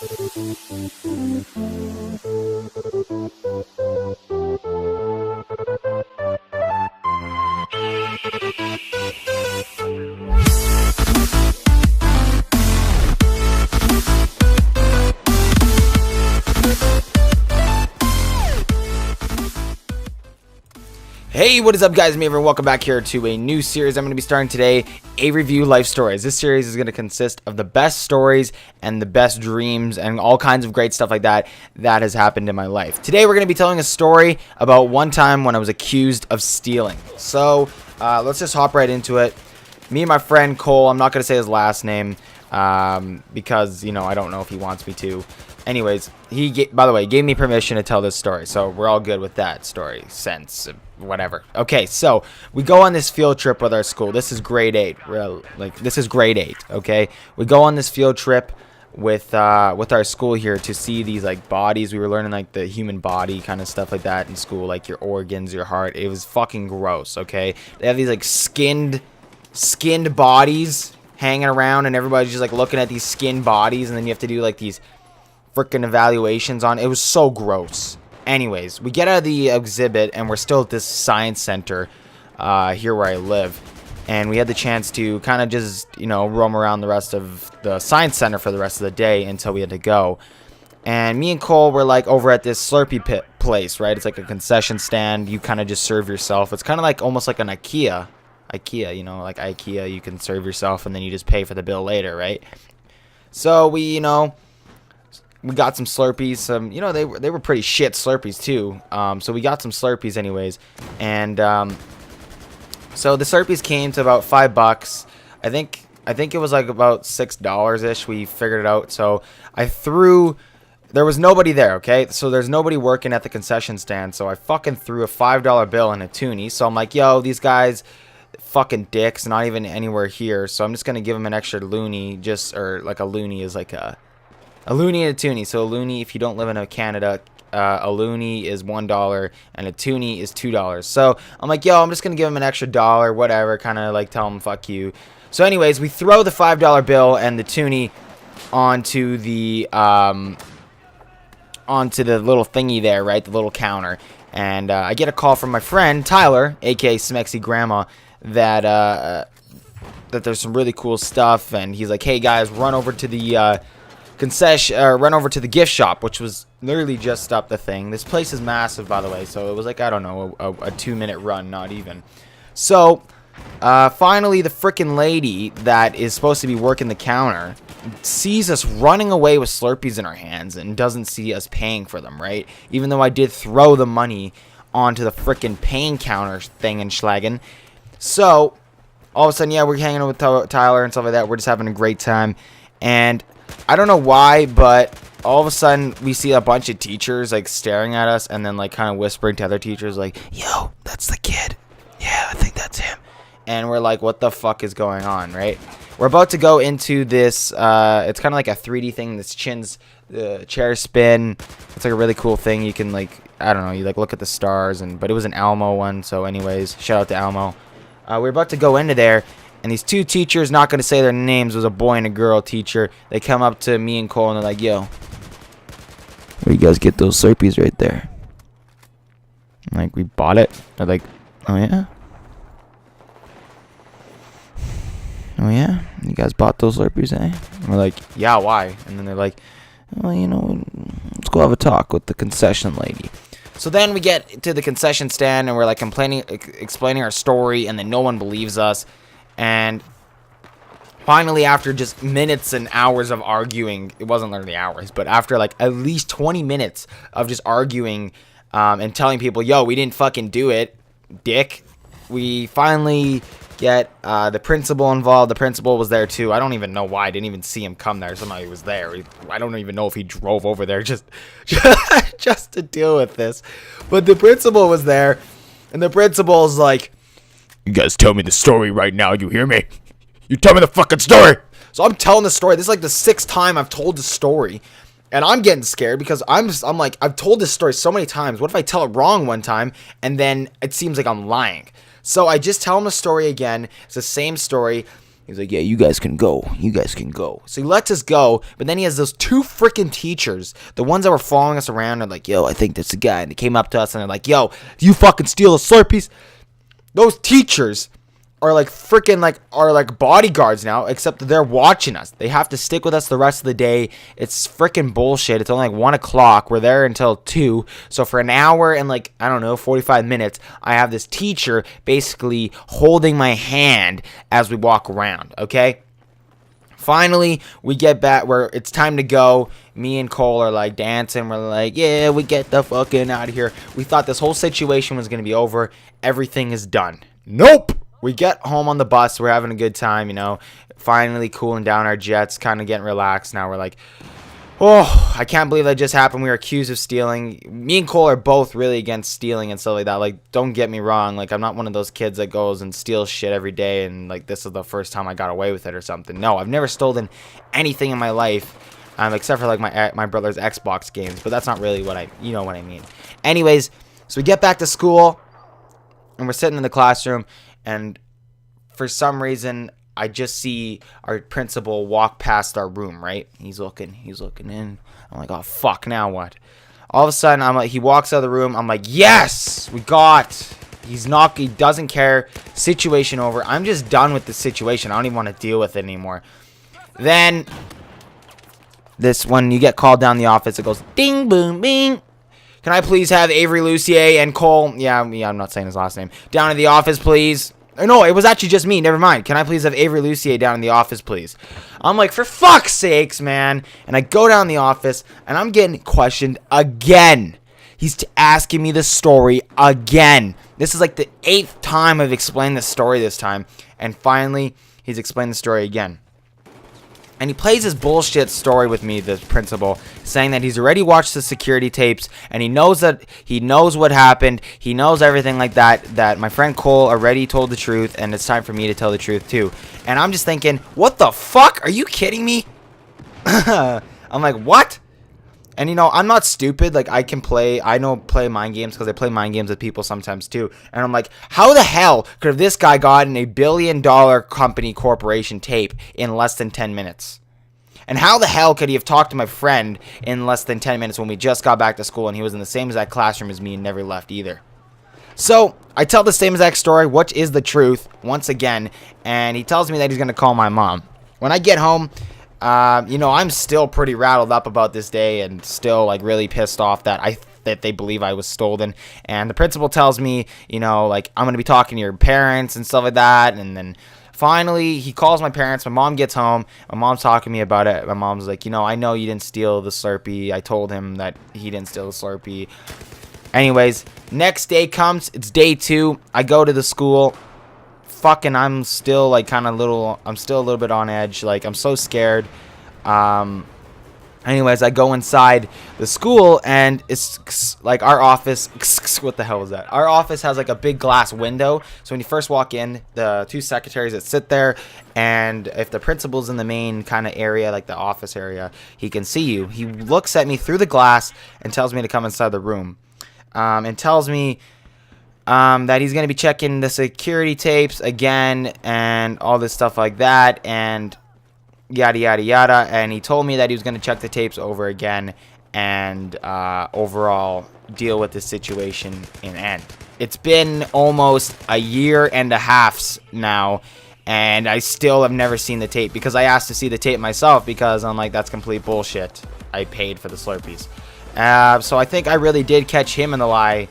Hey, what is up, guys? Me, everyone. Welcome back here to a new series. I'm going to be starting today, a review life stories. This series is going to consist of the best stories and the best dreams and all kinds of great stuff like that that has happened in my life. Today, we're going to be telling a story about one time when I was accused of stealing. So, let's just hop right into it. Me and my friend Cole, I'm not going to say his last name because, you know, I don't know if he wants me to. Anyways, by the way, gave me permission to tell this story, so we're all good with that story sense, whatever. Okay, so we go on this field trip with our school. This is grade 8. This is grade 8, okay? We go on this field trip with our school here to see these like bodies. We were learning like the human body kind of stuff like that in school, like your organs, your heart. It was fucking gross, okay? They have these like skinned bodies hanging around, and everybody's just like looking at these skinned bodies, and then you have to do like these freaking evaluations on. It was so gross. Anyways, we get out of the exhibit and we're still at this science center here where I live, and we had the chance to kind of just, you know, roam around the rest of the science center for the rest of the day until we had to go. And me and Cole were like over at this Slurpee pit place, right? It's like a concession stand. You kind of just serve yourself. It's kind of like almost like an IKEA, you know, like IKEA. You can serve yourself and then you just pay for the bill later, right? So we got some Slurpees. You know, they were pretty shit Slurpees too. So we got some Slurpees anyways, and so the Slurpees came to about $5. I think it was like about $6 ish. We figured it out. So there was nobody there. Okay, so there's nobody working at the concession stand. So I fucking threw a $5 bill in a toonie. So I'm like, yo, these guys, fucking dicks, not even anywhere here. So I'm just gonna give them an extra loonie, or like a loonie is like a loonie and a toonie. So a loonie, if you don't live in Canada, a loonie is $1 and a toonie is $2. So I'm like, yo, I'm just gonna give him an extra dollar, whatever, kind of like tell him fuck you. So anyways, we throw the $5 bill and the toonie onto the little thingy there, right, the little counter. And I get a call from my friend Tyler, aka Smexy Grandma, that there's some really cool stuff, and he's like, hey guys, run over to the run over to the gift shop, which was literally just up the thing. This place is massive, by the way, so it was like, I don't know, a 2-minute run, not even. So finally the freaking lady that is supposed to be working the counter sees us running away with Slurpees in our hands and doesn't see us paying for them, right? Even though I did throw the money onto the freaking paying counter thing and schlagen. So all of a sudden, yeah, we're hanging out with Tyler and stuff like that. We're just having a great time. And I don't know why, but all of a sudden we see a bunch of teachers like staring at us and then like kind of whispering to other teachers like, yo, that's the kid. Yeah, I think that's him. And we're like, what the fuck is going on, right? We're about to go into this, it's kind of like a 3D thing. This the chair spin. It's like a really cool thing. You can like, I don't know, you like look at the stars, but it was an Almo one. So anyways, shout out to Almo. We're about to go into there. And these two teachers, not going to say their names, was a boy and a girl teacher. They come up to me and Cole and they're like, yo, where you guys get those Slurpees right there? I'm like, we bought it. They're like, oh yeah? Oh yeah? You guys bought those Slurpees, eh? And we're like, yeah, why? And then they're like, well, you know, let's go have a talk with the concession lady. So then we get to the concession stand and we're like explaining our story, and then no one believes us. And finally, after just minutes and hours of arguing, it wasn't literally hours, but after like at least 20 minutes of just arguing and telling people, yo, we didn't fucking do it, dick, we finally get the principal involved. The principal was there too. I don't even know why. I didn't even see him come there. Somehow he was there. I don't even know if he drove over there just to deal with this. But the principal was there, and the principal's like, you guys tell me the story right now, you hear me? You tell me the fucking story! So I'm telling the story. This is like the 6th time I've told the story. And I'm getting scared because I'm like, I've told this story so many times. What if I tell it wrong one time and then it seems like I'm lying? So I just tell him the story again. It's the same story. He's like, yeah, you guys can go. You guys can go. So he lets us go, but then he has those 2 freaking teachers, the ones that were following us around, are like, yo, I think that's the guy. And they came up to us and they're like, yo, do you fucking steal the Slurpees? Those teachers are like freaking like bodyguards now, except that they're watching us. They have to stick with us the rest of the day. It's freaking bullshit. It's only like 1 o'clock. We're there until 2. So for an hour and like, I don't know, 45 minutes, I have this teacher basically holding my hand as we walk around, okay? Finally, we get back where it's time to go. Me and Cole are like dancing. We're like, yeah, we get the fucking out of here. We thought this whole situation was going to be over. Everything is done. Nope. We get home on the bus. We're having a good time, you know, finally cooling down our jets, kind of getting relaxed. Now we're like, oh, I can't believe that just happened. We were accused of stealing. Me and Cole are both really against stealing and stuff like that. Like, don't get me wrong. Like, I'm not one of those kids that goes and steals shit every day and, like, this is the first time I got away with it or something. No, I've never stolen anything in my life, except for, like, my brother's Xbox games. But that's not really what you know what I mean. Anyways, so we get back to school, and we're sitting in the classroom, and for some reason, I just see our principal walk past our room, right? He's looking in. I'm like, oh, fuck, now what? All of a sudden, I'm like, he walks out of the room. I'm like, yes, we got. He doesn't care. Situation over. I'm just done with the situation. I don't even want to deal with it anymore. Then, when you get called down the office, it goes ding, boom, bing. Can I please have Avery Lucier and Cole? Yeah, I'm not saying his last name. Down in the office, please. No, it was actually just me. Never mind. Can I please have Avery Lucier down in the office, please? I'm like, for fuck's sakes, man. And I go down the office, and I'm getting questioned again. He's asking me the story again. This is like the 8th time I've explained the story this time. And finally, he's explained the story again. And he plays his bullshit story with me, the principal, saying that he's already watched the security tapes and he knows what happened. He knows everything like that, that my friend Cole already told the truth and it's time for me to tell the truth too. And I'm just thinking, what the fuck? Are you kidding me? I'm like, what? And, you know, I'm not stupid. Like, I know play mind games because I play mind games with people sometimes too. And I'm like, how the hell could have this guy gotten a $1 billion corporation tape in less than 10 minutes? And how the hell could he have talked to my friend in less than 10 minutes when we just got back to school and he was in the same exact classroom as me and never left either? So, I tell the same exact story, which is the truth, once again. And he tells me that he's going to call my mom. When I get home, you know, I'm still pretty rattled up about this day and still, like, really pissed off that they believe I was stolen. And the principal tells me, you know, like, I'm going to be talking to your parents and stuff like that. And then finally, he calls my parents. My mom gets home. My mom's talking to me about it. My mom's like, you know, I know you didn't steal the Slurpee. I told him that he didn't steal the Slurpee. Anyways, next day comes. It's day 2. I go to the school. Fucking, I'm still like I'm still a little bit on edge. Like, I'm so scared. Anyways, I go inside the school and it's like our office. What the hell was that? Our office has like a big glass window. So when you first walk in, the 2 secretaries that sit there, and if the principal's in the main kind of area, like the office area, he can see you. He looks at me through the glass and tells me to come inside the room. And tells me that he's going to be checking the security tapes again and all this stuff like that and yada, yada, yada. And he told me that he was going to check the tapes over again and overall deal with the situation in end. It's been almost a year and a half now, and I still have never seen the tape because I asked to see the tape myself because I'm like, that's complete bullshit. I paid for the Slurpees. So I think I really did catch him in the lie,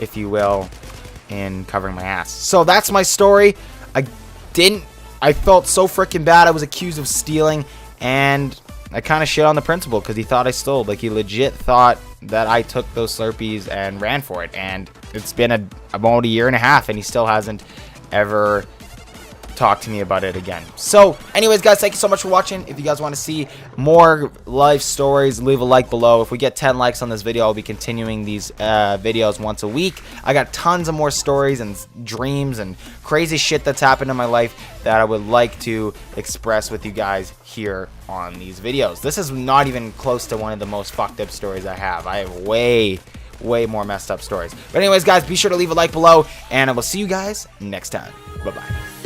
if you will, in covering my ass. So that's my story. I felt so freaking bad. I was accused of stealing, and I kind of shit on the principal because he thought I stole. Like, he legit thought that I took those Slurpees and ran for it. And it's been about a year and a half, and he still hasn't ever talk to me about it again. So anyways, guys, thank you so much for watching. If you guys want to see more life stories, leave a like below. If we get 10 likes on this video, I'll be continuing these videos once a week. I got tons of more stories and dreams and crazy shit that's happened in my life that I would like to express with you guys here on these videos. This is not even close to one of the most fucked up stories I have. I have way more messed up stories. But anyways, guys, be sure to leave a like below, and I will see you guys next time. Bye-bye.